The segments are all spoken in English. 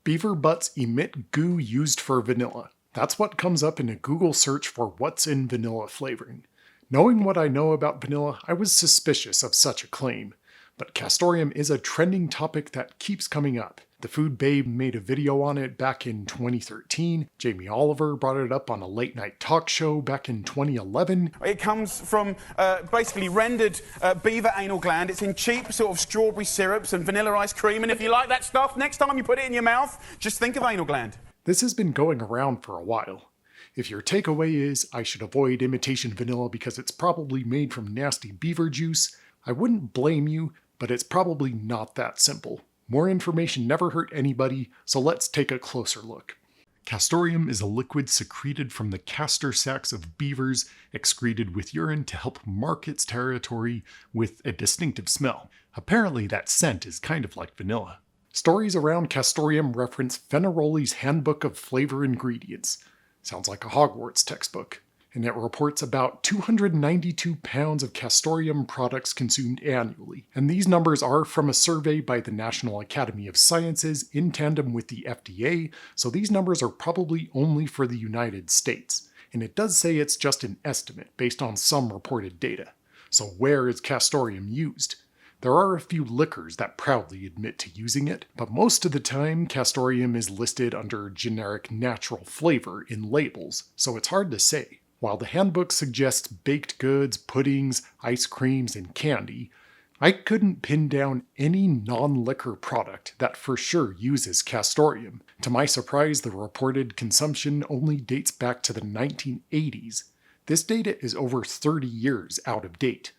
Beaver butts emit goo used for vanilla. That's what comes up in a Google search for what's in vanilla flavoring. Knowing what I know about vanilla, I was suspicious of such a claim. But Castoreum is a trending topic that keeps coming up. The Food Babe made a video on it back in 2013. Jamie Oliver brought it up on a late night talk show back in 2011. It comes from basically rendered beaver anal gland. It's in cheap sort of strawberry syrups and vanilla ice cream. And if you like that stuff, next time you put it in your mouth, just think of anal gland. This has been going around for a while. If your takeaway is, I should avoid imitation vanilla because it's probably made from nasty beaver juice, I wouldn't blame you, but it's probably not that simple. More information never hurt anybody, so let's take a closer look. Castoreum is a liquid secreted from the castor sacs of beavers, excreted with urine to help mark its territory with a distinctive smell. Apparently that scent is kind of like vanilla. Stories around Castoreum reference Fenaroli's Handbook of Flavor Ingredients. Sounds like a Hogwarts textbook. And it reports about 292 pounds of Castoreum products consumed annually. And these numbers are from a survey by the National Academy of Sciences in tandem with the FDA, so these numbers are probably only for the United States. And it does say it's just an estimate based on some reported data. So where is Castoreum used? There are a few liquors that proudly admit to using it, but most of the time Castoreum is listed under generic natural flavor in labels, so it's hard to say. While the handbook suggests baked goods, puddings, ice creams, and candy, I couldn't pin down any non-liquor product that for sure uses Castoreum. To my surprise, the reported consumption only dates back to the 1980s. This data is over 30 years out of date.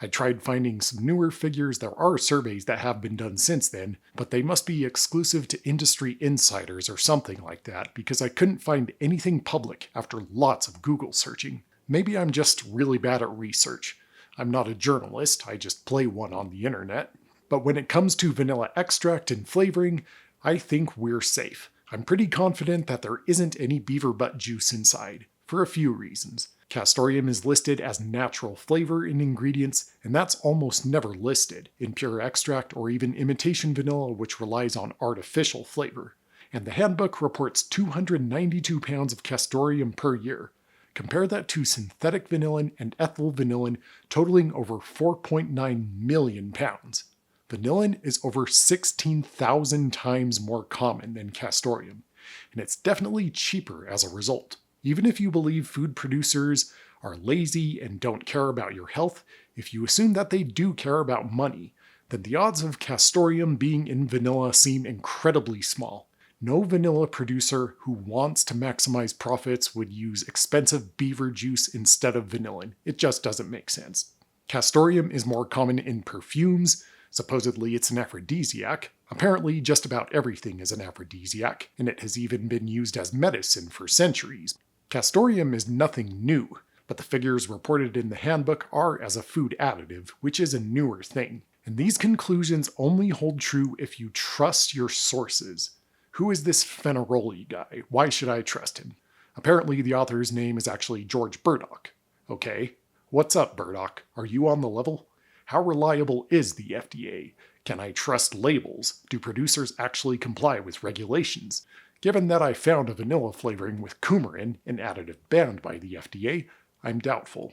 I tried finding some newer figures. There are surveys that have been done since then, but they must be exclusive to industry insiders or something like that because I couldn't find anything public after lots of Google searching. Maybe I'm just really bad at research. I'm not a journalist, I just play one on the internet. But when it comes to vanilla extract and flavoring, I think we're safe. I'm pretty confident that there isn't any beaver butt juice inside, for a few reasons. Castoreum is listed as natural flavor in ingredients, and that's almost never listed in pure extract or even imitation vanilla, which relies on artificial flavor. And the handbook reports 292 pounds of Castoreum per year. Compare that to synthetic vanillin and ethyl vanillin totaling over 4.9 million pounds. Vanillin is over 16,000 times more common than Castoreum, and it's definitely cheaper as a result. Even if you believe food producers are lazy and don't care about your health, if you assume that they do care about money, then the odds of Castoreum being in vanilla seem incredibly small. No vanilla producer who wants to maximize profits would use expensive beaver juice instead of vanillin. It just doesn't make sense. Castoreum is more common in perfumes. Supposedly it's an aphrodisiac. Apparently just about everything is an aphrodisiac, and it has even been used as medicine for centuries. Castoreum is nothing new, but the figures reported in the handbook are as a food additive, which is a newer thing. And these conclusions only hold true if you trust your sources. Who is this Fenaroli guy? Why should I trust him? Apparently the author's name is actually George Burdock. Okay, what's up, Burdock? Are you on the level? How reliable is the FDA? Can I trust labels? Do producers actually comply with regulations? Given that I found a vanilla flavoring with coumarin, an additive banned by the FDA, I'm doubtful.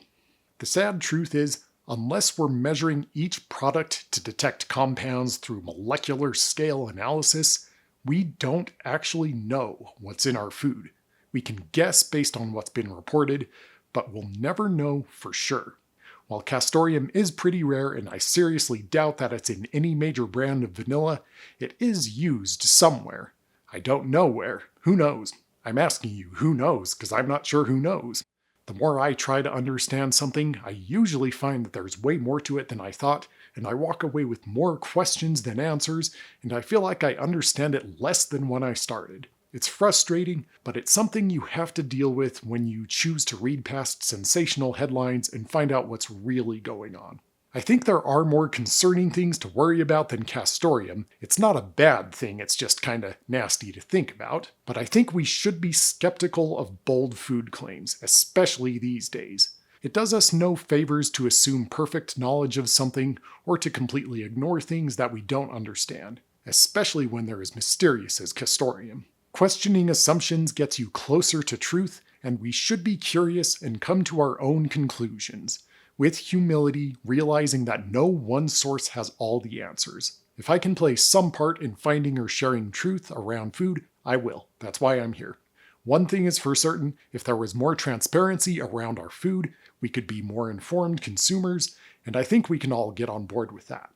The sad truth is, unless we're measuring each product to detect compounds through molecular scale analysis, we don't actually know what's in our food. We can guess based on what's been reported, but we'll never know for sure. While Castoreum is pretty rare, and I seriously doubt that it's in any major brand of vanilla, it is used somewhere. I don't know where. Who knows? I'm asking you, who knows? Because I'm not sure who knows. The more I try to understand something, I usually find that there's way more to it than I thought, and I walk away with more questions than answers, and I feel like I understand it less than when I started. It's frustrating, but it's something you have to deal with when you choose to read past sensational headlines and find out what's really going on. I think there are more concerning things to worry about than Castoreum. It's not a bad thing, it's just kinda nasty to think about. But I think we should be skeptical of bold food claims, especially these days. It does us no favors to assume perfect knowledge of something or to completely ignore things that we don't understand, especially when they're as mysterious as Castoreum. Questioning assumptions gets you closer to truth, and we should be curious and come to our own conclusions, with humility, realizing that no one source has all the answers. If I can play some part in finding or sharing truth around food, I will. That's why I'm here. One thing is for certain, if there was more transparency around our food, we could be more informed consumers, and I think we can all get on board with that.